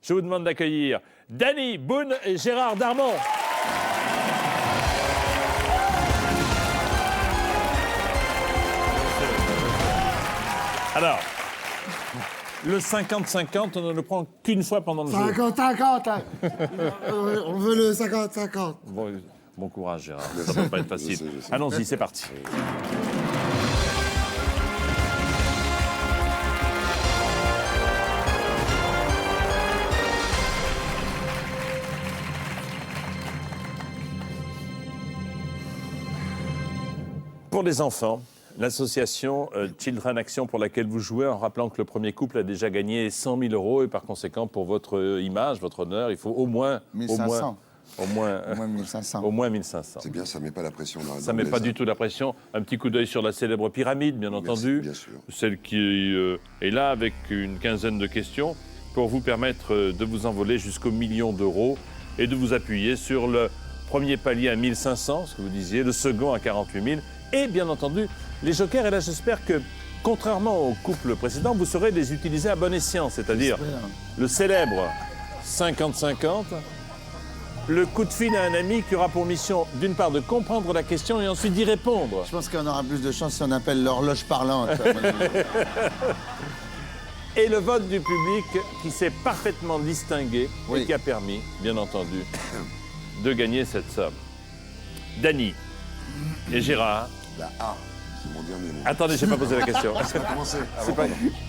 Je vous demande d'accueillir Danny Boone et Gérard Darmon. Alors, le 50-50, on ne le prend qu'une fois pendant le jeu. 50-50. On veut le 50-50. Bon courage, Gérard. Ça ne va pas être facile. Je sais. Allons-y, c'est parti. Pour les enfants, l'association Children Action pour laquelle vous jouez, en rappelant que le premier couple a déjà gagné 100 000 € et par conséquent, pour votre image, votre honneur, il faut au moins... 1500. Au moins 1500. Au moins 1500. C'est bien, ça ne met pas la pression dans la Ça ne met pas du tout la pression. Un petit coup d'œil sur la célèbre pyramide, bien entendu. Bien sûr. Celle qui est là avec une quinzaine de questions pour vous permettre de vous envoler jusqu'au million d'euros et de vous appuyer sur le premier palier à 1500, ce que vous disiez, le second à 48 000 et bien entendu les jokers. Et là, j'espère que, contrairement au couple précédent, vous saurez les utiliser à bon escient, c'est-à-dire le célèbre 50-50, le coup de fil à un ami qui aura pour mission, d'une part, de comprendre la question et ensuite d'y répondre. Je pense qu'on aura plus de chance si on appelle l'horloge parlante. Et le vote du public qui s'est parfaitement distingué Oui. et qui a permis, bien entendu, de gagner cette somme. Danny et Gérard. La A, c'est mon dernier mot. Attendez, je n'ai pas posé la question. Ça va commencer. C'est pas-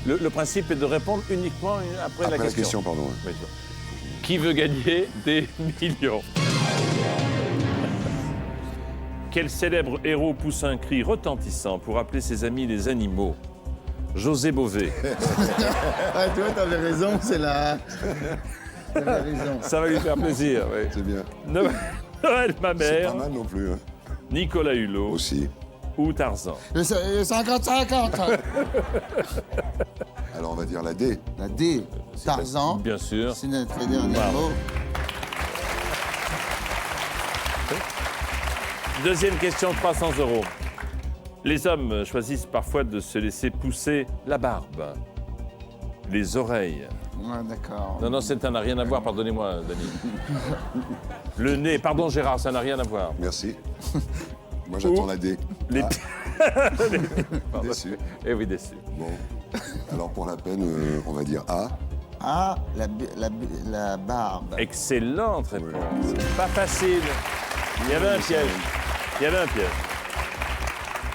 le principe est de répondre uniquement après Après la la question. question, pardon. Ouais. Oui, qui veut gagner des millions? Quel célèbre héros pousse un cri retentissant pour appeler ses amis les animaux? José Bové. Ah, tu vois, t'avais raison, c'est la... T'avais raison. Ça va lui faire plaisir, oui. C'est bien. Noël C'est Mamère, pas mal non plus. Hein. Nicolas Hulot Aussi. ou Tarzan. Le 50-50. Alors on va dire la D. La D, Tarzan. Bien sûr. C'est notre dernier Bravo. mot. Deuxième question, 300 €. Les hommes choisissent parfois de se laisser pousser la barbe, les oreilles. Ouais, d'accord. Non, ça n'a rien à voir, pardonnez-moi, Dany. Le nez, pardon Gérard, ça n'a rien à voir. Merci. Moi j'attends la D. Les... Déçu. Eh oui, déçu. Bon. Alors pour la peine, on va dire A. Ah, la barbe. Excellente réponse. Pas facile. Il y avait un piège. Il y avait un piège.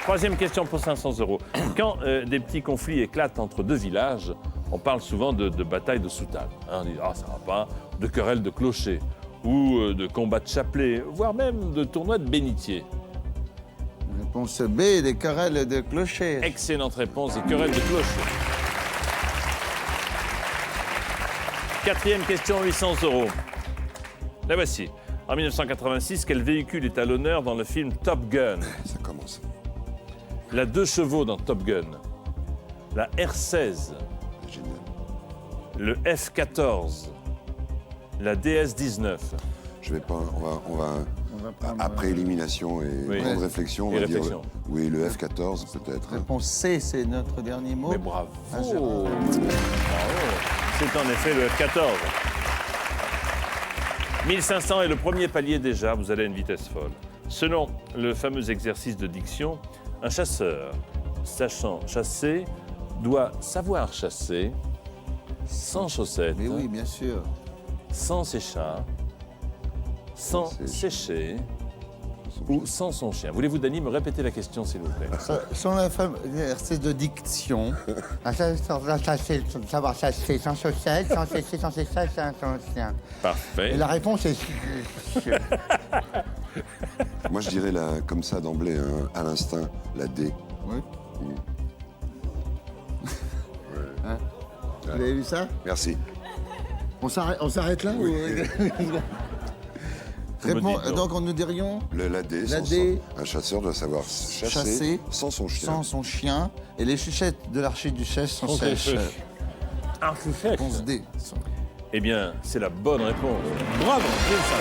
Troisième question pour 500 €. Quand des petits conflits éclatent entre deux villages, on parle souvent de bataille de soutane. Hein, on dit, ah, ça va pas, de querelle de clochers, ou de combat de chapelet, voire même de tournoi de bénitier. Réponse B, des querelles de clochers. Excellente réponse, et querelle de clochers. Quatrième question, 800 €. La voici. En 1986, quel véhicule est à l'honneur dans le film Top Gun? Ça commence. La 2 chevaux dans Top Gun, la R16, Génial. le F14, la DS-19. Je vais pas. On va prendre, après élimination et Oui. grande réflexion, on Et va réflexion. dire. Oui, le F14 peut-être. hein. Réponse C, c'est notre dernier mot. Mais bravo. Ah, Gérard. Bravo. C'est en effet le F14. 1500 est le premier palier déjà, vous allez à une vitesse folle. Selon le fameux exercice de diction, un chasseur, sachant chasser, doit savoir chasser sans chaussettes, Mais oui, bien sûr. sans séchard, sans sécher ou sans son chien. Voulez-vous, Dany, me répéter la question, s'il vous plaît? Sur la femme exercice de diction. Savoir chasser sans chaussettes, sans sécher, sans séchage, sans chien. Parfait. Et la réponse est... Moi je dirais comme ça d'emblée, hein, à l'instinct, la D. Oui. Hein? Vous avez vu ça? Merci. On s'arrête là ou... Donc on nous dirions La D. La D. Un chasseur doit savoir chasser chasser sans son chien. sans son chien. Et les chuchettes de l'archiduchesse sont sèches. Archichette. Réponse D. Eh bien, c'est la bonne réponse. Bravo, 1500.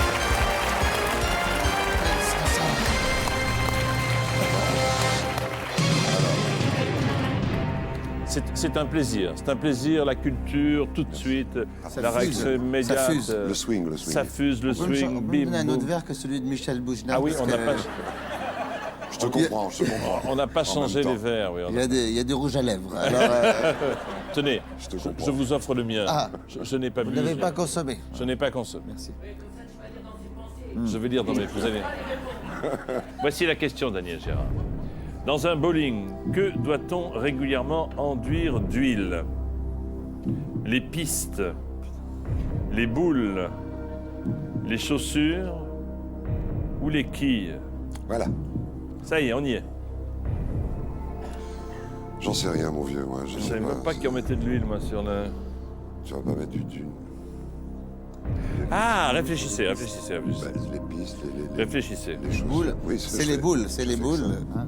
C'est un plaisir. C'est un plaisir, la culture, tout de suite, Ça la fuse. réaction immédiate. Ça fuse. Le swing, le swing. Ça fuse, le On peut me swing, on peut me bim, donner un boum. autre verre que celui de Michel Boujna. Ah oui, parce on n'a que pas, Je te comprends, je te comprends. on n'a pas changé temps. les verres. Oui, il y a du rouge à lèvres. Alors, Tenez, Je te comprends. je vous offre le mien. Ah. Je n'ai pas vous bu. n'avez pas consommé. Je n'ai pas consommé. Merci. Je vais lire dans mes... Vous allez... Voici la question, Daniel Gérard. Dans un bowling, que doit-on régulièrement enduire d'huile? Les pistes, les boules, les chaussures ou les quilles? Voilà. Ça y est, on y est. J'en sais rien, mon vieux, moi. Je ne savais même pas qu'ils en mettaient de l'huile, moi, sur le... Tu vas pas mettre du... Ah, réfléchissez. Bah, les pistes, Réfléchissez. les choses. Boules. Oui, C'est les boules, c'est les boules. Hein.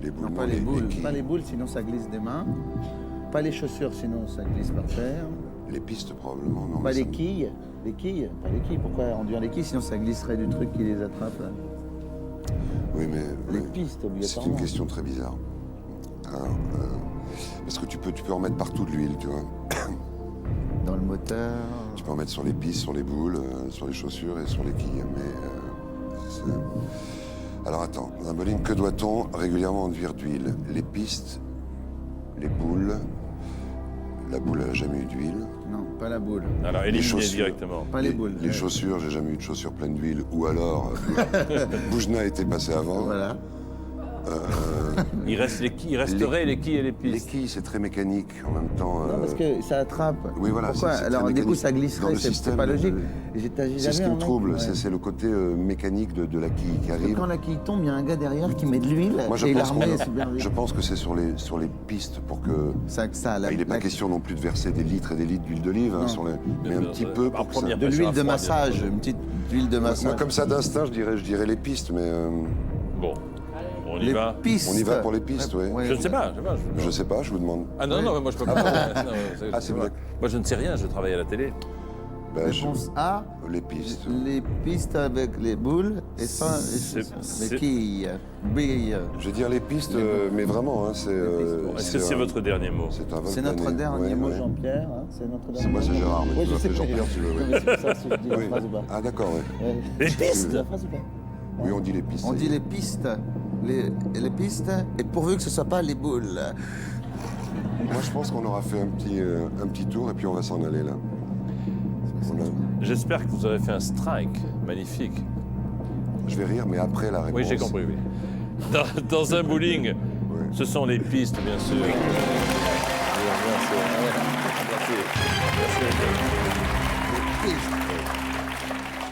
Les boules, Non, pas les boules. quilles. Pas les boules, sinon ça glisse des mains. Pas les chaussures, sinon ça glisse par terre. Les pistes, probablement. Non, Pas mais les ça- quilles. Les quilles. Pas les quilles. Pourquoi enduire les quilles? Sinon ça glisserait du truc qui les attrape. Là. Oui, mais... Les oui. pistes, C'est obligatoirement. une question très bizarre. Alors, parce que tu peux en mettre partout de l'huile, tu vois. Dans le moteur. Tu peux en mettre sur les pistes, sur les boules, sur les chaussures et sur les quilles. Mais alors attends, dans un bowling, que doit-on régulièrement enduire d'huile? Les pistes, les boules. La boule, elle n'a jamais eu d'huile. Non, pas la boule. Alors, éliminez chaussures. directement. Pas les boules. Les chaussures, j'ai jamais eu de chaussures pleines d'huile. Ou alors, Boujna était passé avant. Voilà. Il resterait les quilles et les Les pistes. quilles, c'est très mécanique en même temps. Non, parce que ça attrape. oui, voilà, Pourquoi? c'est Alors, très du coup, mécanique. ça Dans glisserait, le c'est système, pas logique. c'est J'ai ce qui jamais me un mec- trouble, ouais. c'est le côté mécanique de la quille qui Et arrive. quand la quille tombe, il y a un gars derrière qui met de l'huile Moi, et il la remet super vite. je pense que c'est sur les pistes pour que... Ça, il n'est pas question non plus de verser des litres et des litres d'huile d'olive, hein, mais un petit peu Par pour que ça... première de pression l'huile à de froid, massage, une petite huile de Moi, massage. comme ça, d'instinct, je dirais les pistes, mais Bon, on y Les va. pistes. on y va pour les pistes, oui. Je ne sais pas. Je sais pas, je vous demande. Ah non, non, mais moi je peux pas. Non, Ah, c'est pas. vrai. Moi je ne sais rien, je travaille à la télé. Ben, Réponse A, les pistes. les pistes avec les boules et ça, C'est- les quilles. Billes. Je vais dire les pistes, mais vraiment, hein, c'est... Est-ce que c'est votre dernier mot? C'est un C'est notre volcané. dernier Ouais, mot, ouais. Jean-Pierre. Hein, c'est notre dernier C'est moi, mot. c'est Gérard, mais Ouais, tu je sais l'appelles que Jean-Pierre, si tu veux, Non, oui. mais c'est pour ça si je dis la Oui. phrase ou pas. Ah d'accord, oui. Ouais. Les pistes. La phrase ou pas? Oui, on dit les pistes. On dit les pistes. Les pistes, et pourvu que ce ne soit pas les boules. Moi, je pense qu'on aura fait un petit tour et puis on va s'en aller là. Voilà. J'espère que vous aurez fait un strike magnifique. Je vais rire, mais après la réponse. Oui, j'ai compris, oui. Dans un bowling, ce sont les pistes, bien sûr.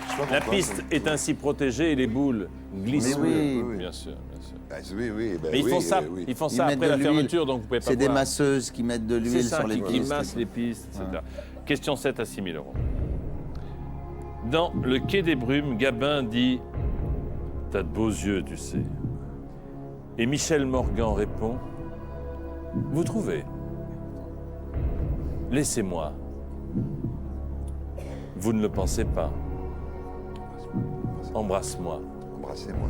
Je sais pas La pourquoi, piste ça- est ainsi protégée et les boules glissent. Mais oui. oui. Bien sûr, bien sûr. Ah, oui, oui. Ben Mais ils oui, font ça, oui. ils font Ils ça mettent après de la l'huile. fermeture, donc vous pouvez pas C'est des voir. masseuses qui mettent de C'est l'huile ça, sur les qui pistes. massent les pistes, etc. Question 7 à 6 000 euros. Dans Le Quai des Brumes, Gabin dit « T'as de beaux yeux, tu sais. » Et Michel Morgan répond « Vous trouvez ? Laissez-moi. Vous ne le pensez pas. Embrasse-moi. Embrassez-moi.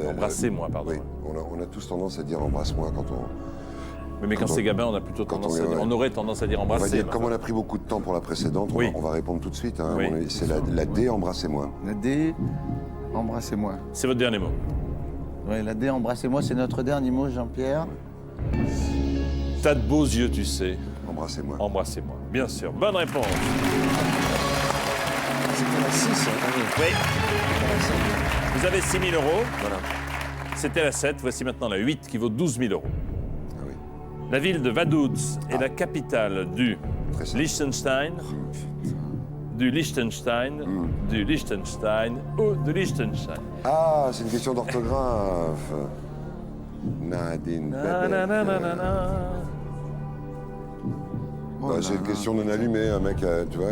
Embrassez-moi, pardon. Oui, on a tous tendance à dire embrasse-moi quand on... Mais quand Quand c'est on- Gabin, on a plutôt quand tendance on- à dire, ouais. on aurait tendance à dire On va embrasser. dire, comme on a pris beaucoup de temps pour la précédente, Oui. on va répondre tout de suite. Hein. Oui. C'est la D, embrassez-moi. La D, embrassez-moi. C'est votre dernier mot. Oui, la D, embrassez-moi, c'est notre dernier mot, Jean-Pierre. T'as de beaux yeux, tu sais. Embrassez-moi. Embrassez-moi. Bien sûr. Bonne réponse. C'était la 6, Oui. Vous avez 6 000 euros. Voilà. C'était la 7. Voici maintenant la 8 qui vaut 12 000 euros. Ah oui. La ville de Vaduz est la capitale du Très simple. Liechtenstein, du Liechtenstein, du Liechtenstein ou de Liechtenstein. Ah, c'est une question d'orthographe. Nadine. Na, na, na, na, na, na. Bah, c'est une question non allumée, un mec, tu vois.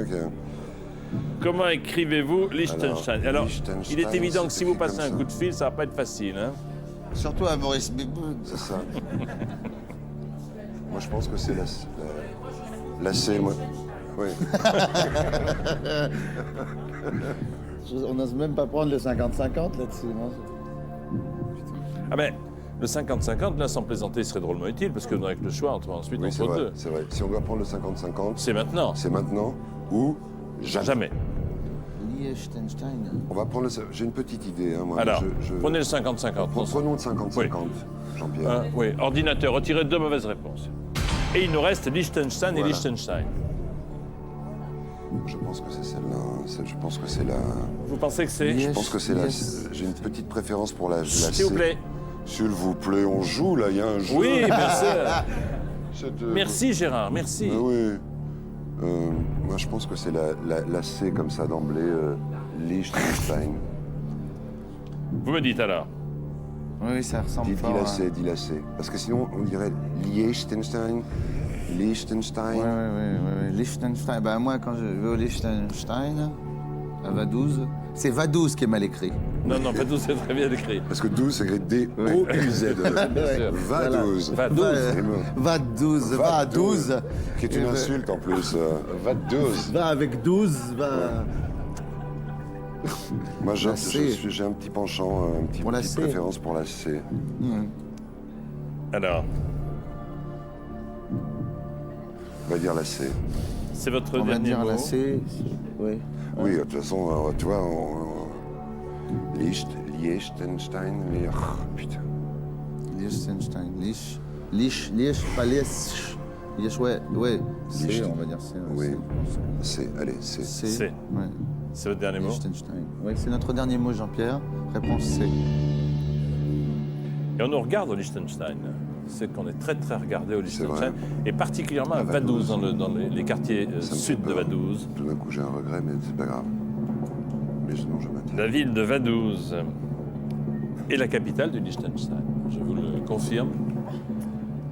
Comment écrivez-vous Liechtenstein? Alors, Liechtenstein, il est évident que si vous c'est passez comme un ça. coup de fil, ça va pas être facile. Hein? Surtout à Maurice Biboud. C'est ça. Moi, je pense que c'est la C, moi. Oui. On n'ose même pas prendre le 50-50 là-dessus, non? Ah ben, le 50-50, là, sans plaisanter, serait drôlement utile, parce que avec le choix, on trouve ensuite Oui, c'est entre vrai, deux. c'est vrai. Si on doit prendre le 50-50, C'est maintenant. c'est maintenant ou jamais. Jamais. Liechtenstein. On va prendre le... J'ai une petite idée. Hein, moi. Alors, Je- prenez le 50-50. Prenons le 50-50, Jean-Pierre. Oui, ordinateur, retirez 2 mauvaises réponses. Et il nous reste Liechtenstein et Voilà. Liechtenstein. Je pense que c'est celle-là. Je pense que c'est la... Vous pensez que c'est... Je pense que c'est la... Yes. J'ai une petite préférence pour la C. S'il vous plaît. S'il vous plaît, on joue, là, il y a un jeu. Oui, merci. C'est, Merci Gérard, merci. Mais oui. Moi, je pense que c'est la C comme ça d'emblée, Liechtenstein. Vous me dites alors. Oui, ça ressemble Dis fort. la C, dis la C. Parce que sinon, on dirait Liechtenstein, Liechtenstein. Ouais. Liechtenstein. Bah, moi, quand je vais au Liechtenstein, à Vaduz, c'est Vaduz qui est mal écrit. Non, pas tout, c'est très bien écrit. Parce que 12, c'est écrit D-O-U-Z. sûr. Vaduz. Vaduz. Vaduz, Vaduz. Qui est une insulte en plus. Vaduz. Va avec 12, va. Moi, j'ai La C. un petit penchant, Pour la petite C. préférence pour la C. Alors, On va dire la C. c'est votre On va dernier dire mot. la C. Oui. Oui, de toute façon, tu vois, Liechtenstein, putain. Liechtenstein. Liech, pas Liech. Liech, ouais. C, Liech. on va dire C. Oui. C, allez, C. C. C. Ouais. C'est votre dernier mot. Liechtenstein. Oui, c'est notre dernier mot, Jean-Pierre. Réponse C. Et on nous regarde au Liechtenstein. C'est qu'on est très très regardé au Liechtenstein. Et particulièrement à Vaduz, dans les quartiers Ça me sud fait de peur. Vaduz. Tout d'un coup, j'ai un regret, mais c'est pas grave. Mais sinon, je maintiens. La ville de Vaduz est la capitale du Liechtenstein. Je vous le confirme.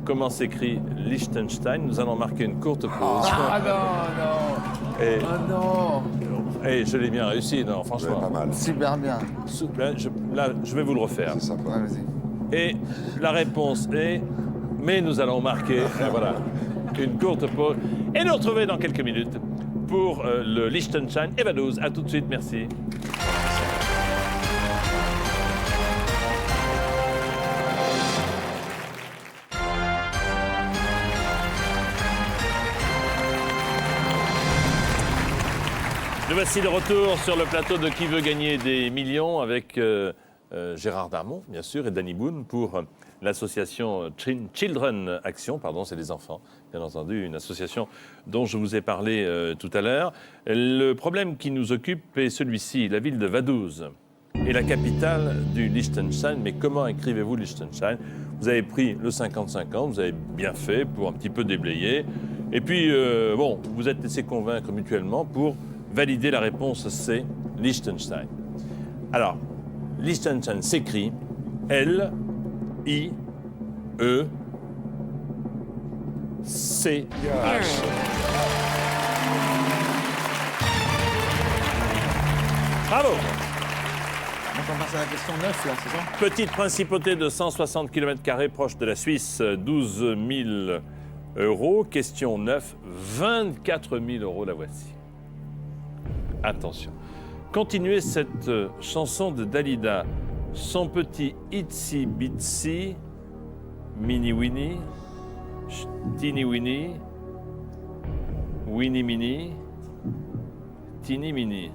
Comment s'écrit Liechtenstein? Nous allons marquer une courte pause. Ah non. Et, Ah non. et je l'ai bien réussi, non, Ouais, franchement. pas mal. Super bien. Là, je vais vous le refaire. C'est sympa. Ouais, vas-y. Et la réponse est... Mais nous allons marquer, voilà, une courte pause. Et nous retrouver dans quelques minutes pour le Liechtenstein et Vaduz. À tout de suite, merci. Nous voici de retour sur le plateau de Qui veut gagner des millions avec Gérard Darmon, bien sûr, et Danny Boone pour l'association Children Action, pardon, c'est les enfants, bien entendu, une association dont je vous ai parlé tout à l'heure. Le problème qui nous occupe est celui-ci, la ville de Vaduz est la capitale du Liechtenstein. Mais comment écrivez-vous Liechtenstein? Vous avez pris le 50-50, vous avez bien fait pour un petit peu déblayer. Et puis, bon, vous vous êtes laissé convaincre mutuellement pour valider la réponse C, Liechtenstein. Alors, Liechtenstein s'écrit L-I-E-C-H. Bravo! Donc on passe à la question 9, là, c'est ça? Petite principauté de 160 km² proche de la Suisse, 12 000 euros. Question 9, 24 000 euros, la voici. Attention. Continuez cette chanson de Dalida. Son petit Itsy Bitsy, Mini Winnie, Teeny Winnie, Winnie Mini, Teeny Mini.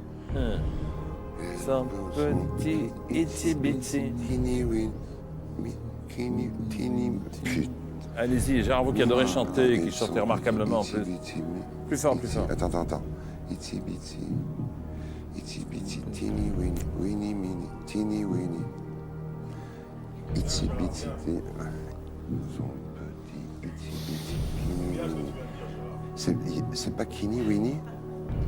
Son petit Itsy Bitsy. Teeny Winnie, teeny. Putain. Allez-y, Gérard, vous qui adorez chanter et qui chantez remarquablement en plus. Plus fort, plus fort. Attends. Itsy bitsy, teeny weeny, weeny mini, teeny weeny. Itsy bitsy, son petit, itsy bitsy, teeny weeny. C'est pas Teeny Weeny?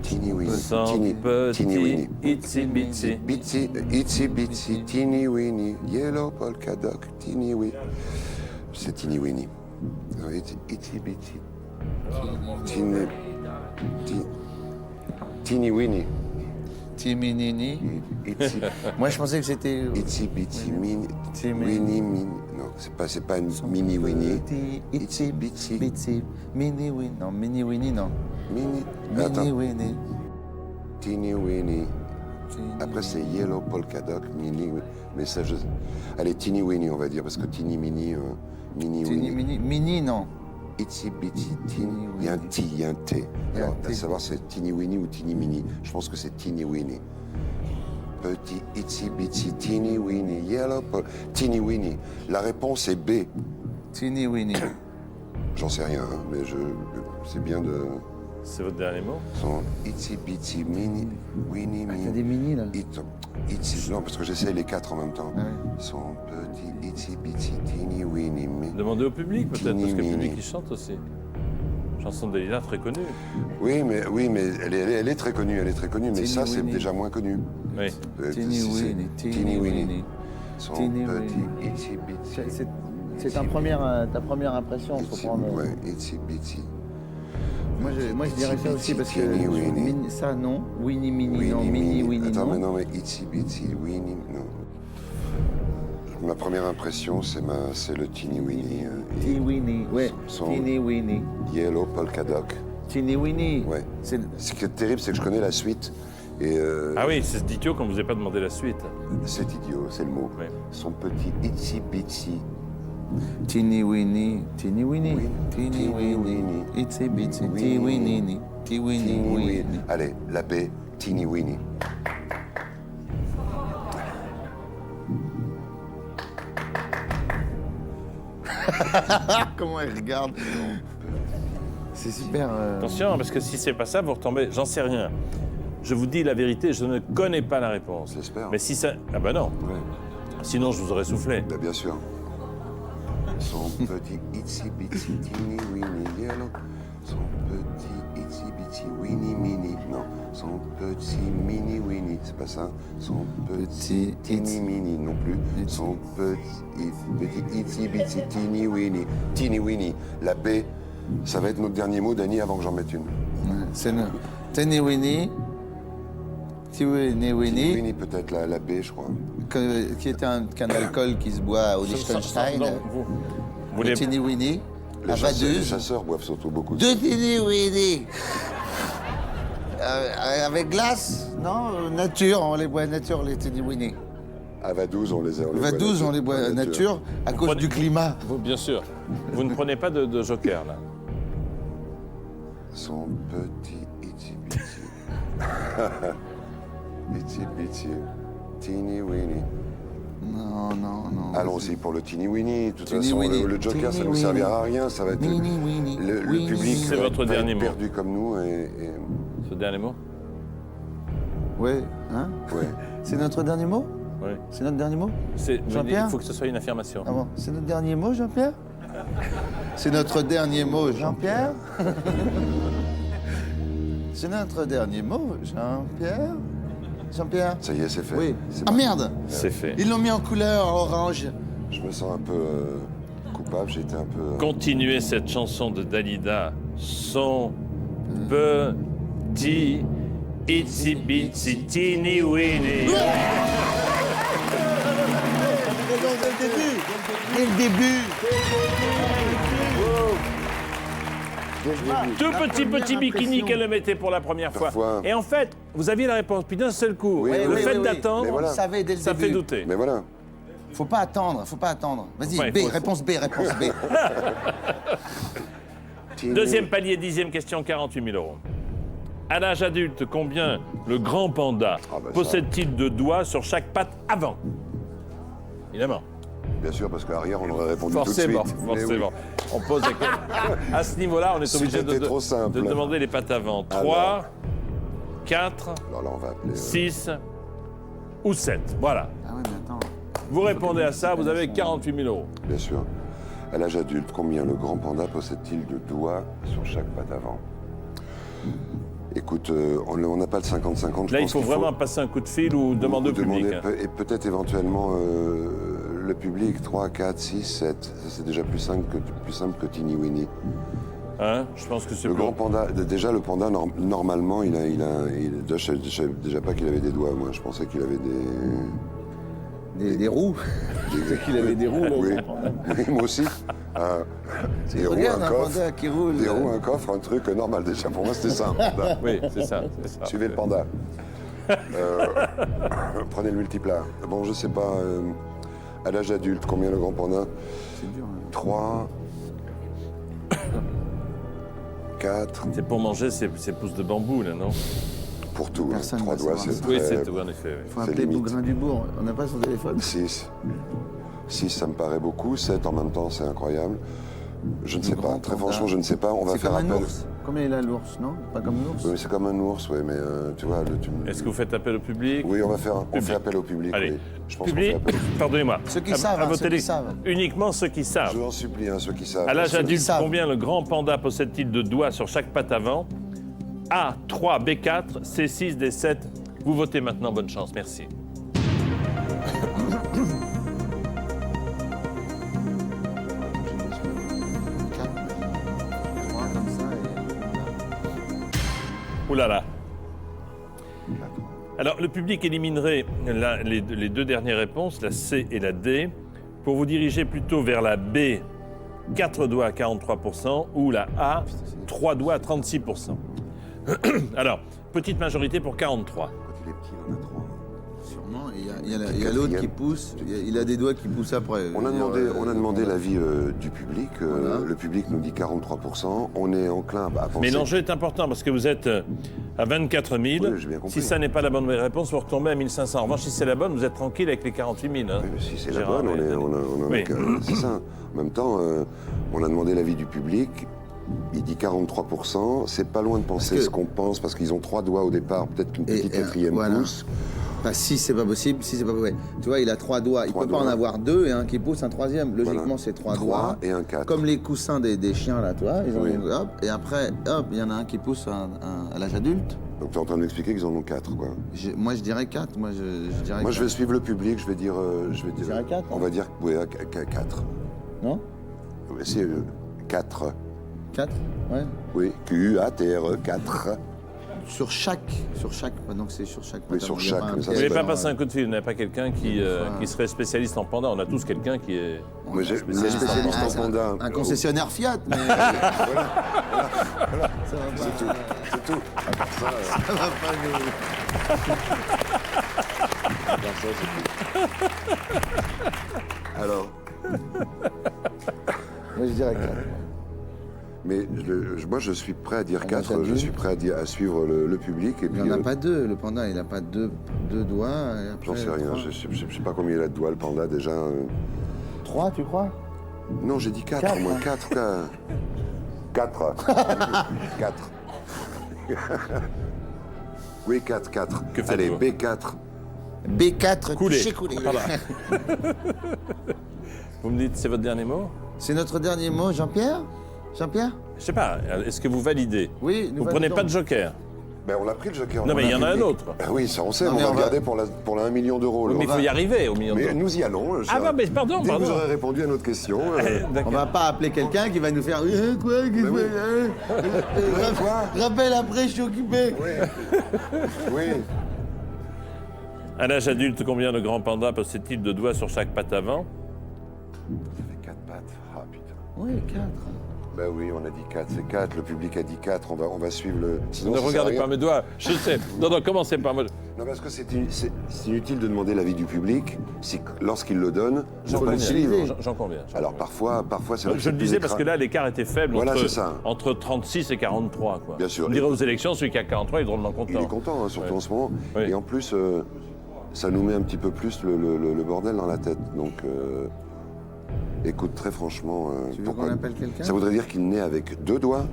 Teeny Weeny. Son Teeny petit Weeny. Itsy Bitsy. Itsy bitsy, teeny weeny, yellow polka dot, teeny weeny. C'est Teeny Weeny. Itsy bitsy, teeny weeny. Timinini. Moi, je pensais que c'était. Itsy bitsy, mini, Teeny weeny, mini. Non, c'est pas une mini weeny. Itsy bitsy. Bitsy. Mini Winnie. Non, Mini Winnie, non. Mini. Mini Attends. Winnie. Teeny weeny. Après, c'est Yellow Polka Dot Mini. Mais ça, allez, Teeny Weeny, on va dire, parce que Teeny Mini, Mini Teeny Weeny. Mini, non. Itsy Bitsy Teeny. Il y a un T, il y a un T. Il y a un Alors, T. à savoir, c'est Teeny Weeny ou Teeny Mini. Je pense que c'est Teeny Weeny. Petit Itsy Bitsy Teeny Weeny. Yellow Teeny Weeny. La réponse est B. Teeny Weeny. J'en sais rien, hein, mais c'est bien de... C'est votre dernier mot? Son Itsy Bitsy Mini Weeny Ah, Mini. t'as des mini, là. Itsy, non, parce que j'essaie les 4 en même temps. Ah ouais. Son petit Itsy Bitsy Teeny Weeny Mini. Demandez au public peut-être, Teeny parce que le public Mini. il chante aussi. Chanson de Dalida très connue. Oui, mais elle est très connue, mais Teeny ça, c'est Weeny. déjà moins connu. Oui. Teeny Weeny, Teeny Weeny. Son Teeny petit Weeny. Itsy Bitsy. C'est ta première impression, faut Itsy, prendre. ouais, Itsy Bitsy. Moi, je dirais ça aussi parce que. Teeny Weeny. Ça, non. Winnie Mini, Weeny, non. Mini, Winnie, Attends, non. mais non, mais Itsy Bitsy Weeny, non. Ma première impression, c'est le Teeny Weeny. Teeny Weeny, ouais. Son- Teeny Weeny. Yellow Polka Dot. Teeny Weeny. Ouais. C'est Ce qui est terrible, c'est que je connais la suite. Et Ah oui, c'est idiot qu'on ne vous ait pas demandé la suite. c'est idiot, c'est le mot. Oui. Son petit Itsy Bitsy. Teeny Weeny, Teeny Weeny, Oui. Teeny Teeny Weeny, Weeny. Itsy Bitsy, Weeny. Teeny Weeny, Teeny Weeny, Teeny Weeny. Weeny. Allez, la B, Teeny Weeny. Comment elle regarde. C'est super. Attention, parce que si c'est pas ça, vous retombez. J'en sais rien. Je vous dis la vérité, je ne connais pas la réponse. J'espère. Mais si ça. Ah ben non. Ouais, Sinon, je vous aurais soufflé. bah, bien sûr. Son petit Itsy Bitsy Teeny Weeny Yellow. Son petit Itsy Bitsy Weeny Mini. Non, son petit Mini Weeny, c'est pas ça. Son petit Teeny Itsy. Mini non plus. Son petit Itsy Bitsy Teeny Weeny. Teeny Weeny. La B, ça va être notre dernier mot, Dany, avant que j'en mette une. C'est le Teeny Weeny. Teeny Teeny Weeny. Weeny, peut-être la B, je crois. Qui était qu'un alcool qui se boit au Liechtenstein. Non, vous Le voulez. Teeny Weeny. Les À Vaduz. chasseurs boivent surtout beaucoup. Deux Teeny Weeny. Avec glace. Non, nature. On les boit nature, les Teeny Weeny. À Vaduz, on les a. Vaduz, on les boit nature à cause prenez- du climat. Vous, bien sûr. Vous ne prenez pas de joker, là. Son petit Itsy Bitsy. Itsy Bitsy. Teeny Weeny. Non, non, non. Allons-y pour le Teeny Weeny. De toute Teeny façon, Weeny. le Joker, ça Teeny ne nous Weeny. servira à rien. Ça va être Weeny, Weeny. le Weeny. public C'est va votre être dernier mot. perdu comme nous. Ce dernier mot? Ouais, hein? Ouais. C'est notre dernier mot? Oui. C'est notre dernier mot? Jean-Pierre? Il faut que ce soit une affirmation. Ah bon, c'est notre dernier mot, Jean-Pierre? C'est notre dernier mot, Jean-Pierre? C'est notre dernier mot, Jean-Pierre? Jean-Pierre? Ça y est, c'est fait. Oui. C'est Ah bon. merde! C'est fait. Ils l'ont mis en couleur orange. Je me sens un peu coupable. J'ai été un peu. Continuez cette chanson de Dalida. Son petit itsy bitsy teeny weeny. Dès le début! Tout petit bikini qu'elle le mettait pour la première fois. Parfois. Et en fait, vous aviez la réponse. Puis d'un seul coup, Oui, le oui, fait oui, oui. d'attendre, Mais voilà. On savait dès le ça début. fait douter. Mais voilà. Faut pas attendre, faut pas attendre. Vas-y, Enfin, il B, faut- réponse B, réponse B. Teeny- Deuxième palier, 10e question, 48 000 euros. À l'âge adulte, combien le grand panda Ah bah ça. possède-t-il de doigts sur chaque patte avant? Évidemment. Bien sûr, parce qu'arrière, on aurait répondu Forcément, tout de suite. Mais forcément. On pose la question. À ce niveau-là, on est obligé C'était trop simple. de demander les pattes avant. 3, 4, oui. Alors là, on va appeler. 6 ou 7. Voilà. Ah ouais, mais attends. Vous répondez à ça, vous avez 48 000 euros. Bien sûr. À l'âge adulte, combien le grand panda possède-t-il de doigts sur chaque patte avant? Écoute, on n'a pas le 50-50. je Là, il pense faut qu'il vraiment passer un coup de fil ou demander au public. Et peut-être éventuellement le public, 3, 4, 6, 7. Ça, c'est déjà plus simple que Teeny Weeny. Hein? Je pense que c'est Le plus... grand panda, déjà le panda, normalement, je ne savais déjà pas qu'il avait des doigts. Moi, je pensais qu'il avait Des roues. Qu'il avait des roues, là. Oui, oui, moi aussi. Des roues, Regarde un un coffre. panda qui roule. Des roues, un coffre, un truc normal déjà. Pour moi, c'était ça, un panda. Oui, c'est ça. c'est ça. Suivez le panda. Prenez le multiplat. Bon, je sais pas, à l'âge adulte, combien le grand panda? C'est dur. 3, 4, C'est pour manger ces pousses de bambou, là, non? pour tout. Personne 3 va doigts, savoir c'est ça. très... Oui, c'est tout, en effet. oui. Faut C'est appeler limite. Bougrain du Bourg. On n'a pas son téléphone. 6. 6, ça me paraît beaucoup. 7 en même temps, c'est incroyable. Je ne sais pas. grand Très panda. franchement, je ne sais pas. On va C'est faire comme un appel. ours. Combien il a l'ours, non? Pas comme l'ours. Oui, c'est comme un ours, oui, mais tu vois... Est-ce que vous faites appel au public? Oui, on fait Public. appel au public. Allez, oui. Je pense qu'on fait public, appel. pardonnez-moi. Ceux qui À- savent, à hein, votre ceux qui télé. savent. Uniquement ceux qui savent. Je vous en supplie, hein, ceux qui savent. À l'âge Ceux qui adulte, savent. combien le grand panda possède-t-il de doigts sur chaque patte avant? A, 3, B, 4, C, 6, D, 7. Vous votez maintenant, bonne chance, merci. Ouh là là. Alors, le public éliminerait les deux dernières réponses, la C et la D, pour vous diriger plutôt vers la B, 4 doigts à 43%, ou la A, 3 doigts à 36%. Alors, petite majorité pour 43. Quand il est petit, il en a 3. Sûrement. Il y a l'autre qui pousse. Il a des doigts qui poussent après. On a demandé l'avis du public. Voilà. Le public nous dit 43%. On est enclin à penser... Mais l'enjeu est important parce que vous êtes à 24 000. Oui, j'ai bien compris. Si ça n'est pas la bonne réponse, vous retombez à 1 500. En revanche, si c'est la bonne, vous êtes tranquille avec les 48 000. Hein. Oui, mais si c'est la Gérard, bonne, oui. on en Oui. est c'est ça. En même temps, on a demandé l'avis du public. Il dit 43%. C'est pas loin de penser Parce que- ce qu'on pense parce qu'ils ont 3 doigts au départ, peut-être qu'une petite quatrième voilà. pousse. Bah, si c'est pas possible, si c'est pas possible. Tu vois, il a 3 doigts. Il Trois peut pas en doigts. avoir 2 et un qui pousse un troisième. Logiquement, Voilà. c'est 3 3 doigts. et un 4. Comme les coussins des chiens, là, tu vois. Ils en Oui. ont, hop, et après, hop, il y en a un qui pousse à l'âge adulte. Donc tu es en train de m'expliquer qu'ils en ont 4, quoi. Moi, je dirais 4. Moi, je dirais Moi, 4. je vais suivre le public. Je vais dire... dirais 4, On hein. va dire... Oui, 4. Non C'est 4. 4 Ouais. Oui, Q-A-T-R-E, 4. Sur chaque. Donc c'est sur chaque. Oui, sur Il y a chaque, pas un mais ça, Vous piège n'avez pas dans- passé un coup de fil, vous n'avez pas quelqu'un qui serait spécialiste en panda. On a tous quelqu'un qui est Moi, j'ai spécialiste en spécialiste panda. en c'est panda. un concessionnaire Fiat, mais. Ça va C'est tout. C'est tout. À part ça, Ça va pas nous. à part ça, c'est tout. Alors, Moi, je dirais 4. mais moi, je suis prêt à dire Un 4. adulte. Je suis prêt à suivre le public. Et Il puis, n'en a pas 2. Le panda, il n'a pas deux doigts. Et après, j'en sais rien. Je sais pas combien il a de doigts, le panda, déjà. 3, tu crois Non, j'ai dit 4, Quatre, moi. hein. 4. 4. 4. Oui, 4. Que faites-vous? Allez, B4. B4, Coulé. touché, coulé. Voilà. Vous me dites, c'est votre dernier mot? C'est notre dernier mot, Jean-Pierre Jean-Pierre Je sais pas, est-ce que vous validez? Oui, nous Vous prenez validons. pas de joker? Ben, on a pris le joker. Non, mais il y en a un public. autre. Ben oui, ça on sait, Non, on mais va on va- regarder pour la 1 million d'euros. Oui, là. mais il faut y arriver au million Mais d'euros. nous y allons. Ah bah, mais pardon, Dès que vous pardon. aurez répondu à notre question. On D'accord. va pas appeler quelqu'un qui va nous faire quoi qu'est-ce oui. que quoi Rappelle après, je suis occupé. Oui. À l'âge adulte, combien de grands pandas possède-t-il de doigts sur chaque patte avant? Ça fait 4 pattes. Ah putain. Oui, 4. Ben oui, on a dit 4, c'est 4. Le public a dit 4. On va suivre le. Sinon, Ne ça sert à regardez rien. pas mes doigts, je sais. Non, commencez pas. Moi, Non, parce que c'est inutile de demander l'avis du public si, lorsqu'il le donne, j'en faut le conviens. suivre. J'en conviens. Alors parfois c'est vrai que Je c'est le plus disais parce écra- que là, l'écart était faible Voilà, entre, c'est ça. entre 36 et 43. Quoi. Bien sûr. On dirait aux élections, celui qui a 43 est drôlement content. Il est content, hein, surtout Ouais. en ce moment. Oui. Et en plus, ça nous met un petit peu plus le bordel dans la tête. Donc, écoute, très franchement... Tu veux qu'on appelle quelqu'un Ça voudrait dire qu'il naît avec 2 doigts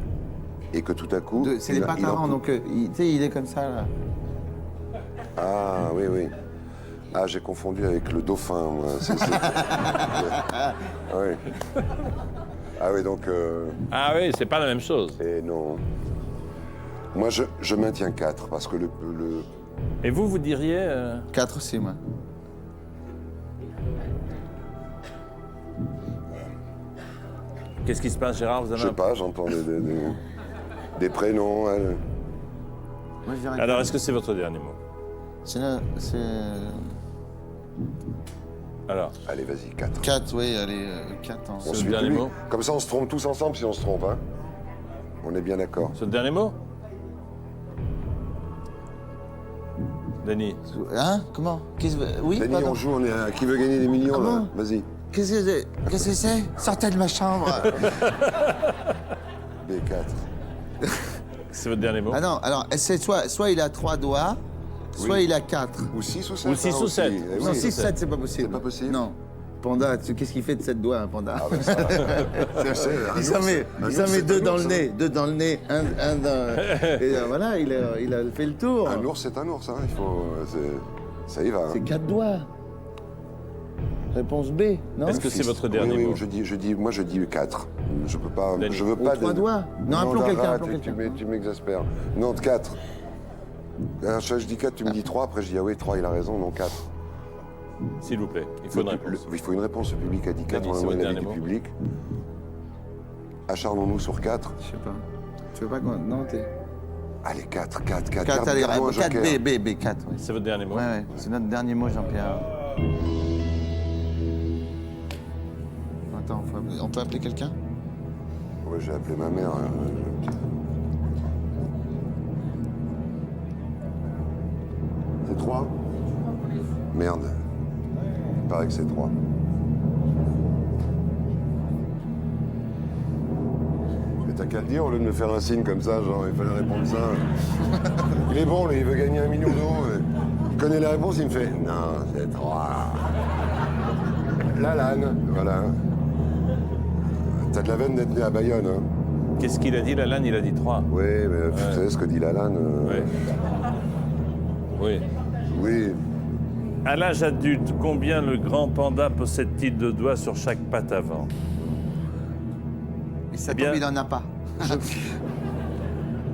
et que tout à coup... C'est les pattes avant, donc tu sais, il est comme ça, là. Ah, oui. Ah, j'ai confondu avec le dauphin, moi. Ah oui. Ah oui, donc... Ah oui, c'est pas la même chose. Et non... Moi, je maintiens 4, parce que le... Et vous, vous diriez... 4 aussi, moi. Qu'est-ce qui se passe, Gérard? Vous avez Je sais un- pas, j'entends des prénoms. Moi, je dirais Alors, est-ce que c'est votre dernier mot? c'est... Alors, Allez, vas-y, 4. 4, oui, allez, 4 ans. On le suit dernier public. mot. Comme ça, on se trompe tous ensemble si on se trompe. Hein. On est bien d'accord. c'est le dernier mot? Dany. Hein? Comment? Oui, Dany, pardon. on joue, on est à qui veut gagner des millions, Ah là. bon Vas-y. Qu'est-ce que c'est? Sortez de ma chambre. B4. C'est votre dernier mot? Ah non, alors, c'est soit il a 3 doigts, soit Oui. il a 4. Ou 6 ou 7. Ou 6 ou 7. Eh Non, oui. 6, 7, c'est pas possible. C'est pas possible. Non. Panda, qu'est-ce qu'il fait de 7 doigts, un panda? Il s'en met 2 dans le nez, 2 dans le nez, un dans... Et voilà, il a fait le tour. Un ours, c'est un ours, hein. Il faut... Ça y va. hein. C'est 4 doigts. Réponse B, non? Est-ce que c'est votre dernier oui, mot? oui, moi je dis 4. Je peux pas. Dany. Je veux Ou pas. 3 doigts? Non, appelons quelqu'un, arrête, appelons quelqu'un. Tu m'exaspères. Non, 4. Alors, je dis 4, tu me dis 3, après je dis ah oui, 3, il a raison, non 4. S'il vous plaît, il faut une réponse. Il faut une réponse. Le public a dit 4, Dany, on c'est a votre demandé l'avis dernier du mot. public. Acharnons-nous sur 4. Je sais pas. Tu veux pas qu'on... Non, t'es... Allez, 4, 4, 4. 4, allez, Gardons un 4, joker. B, 4. Ouais, C'est votre dernier mot? ouais, c'est notre dernier mot, Jean-Pierre. Attends, on peut appeler quelqu'un? Ouais, j'ai appelé ma mère. C'est 3? Merde. Il paraît que c'est 3. Mais t'as qu'à le dire au lieu de me faire un signe comme ça, genre il fallait répondre ça. Il est bon, lui, il veut gagner 1 million d'euros. Il connaît la réponse, il me fait non, c'est 3. Lalanne, voilà. T'as de la veine d'être né à Bayonne, hein. Qu'est-ce qu'il a dit, Lalanne? Il a dit 3. Oui, mais vous savez ce que dit Lalanne Oui. Oui. Oui. À l'âge adulte, combien le grand panda possède-t-il de doigts sur chaque patte avant? Et ça bien- tombe, il en a pas.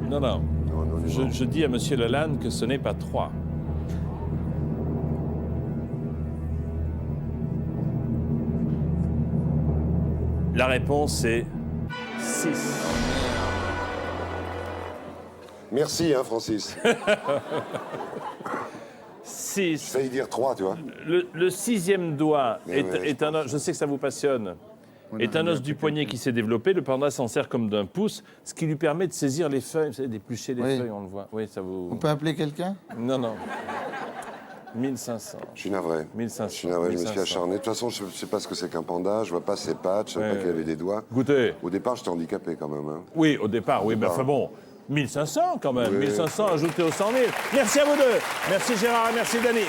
Non, non. Non, non, il est mort. Je dis à Monsieur Lalanne que ce n'est pas 3. La réponse est 6. Merci, hein, Francis. 6. Failli dire 3, tu vois. Le 6e doigt Mais ouais, est un os, je sais que ça vous passionne, est un a os du poignet qui s'est développé. Le panda s'en sert comme d'un pouce, ce qui lui permet de saisir les feuilles, vous savez, d'éplucher les Oui. feuilles, on le voit. Oui, ça vous... On peut appeler quelqu'un? Non, non. 1500. Je suis navré. 1500. Je suis navré, je me suis 1500. acharné. De toute façon, je ne sais pas ce que c'est qu'un panda, je vois pas ses pattes, je savais Ouais. pas qu'il avait des doigts. Goûtez. Au départ, j'étais handicapé quand même. Hein. Oui, au départ, oui, mais enfin bon, 1500 quand même. Oui. 1500 ajouté aux 100 000. Merci à vous deux. Merci Gérard et merci Dany.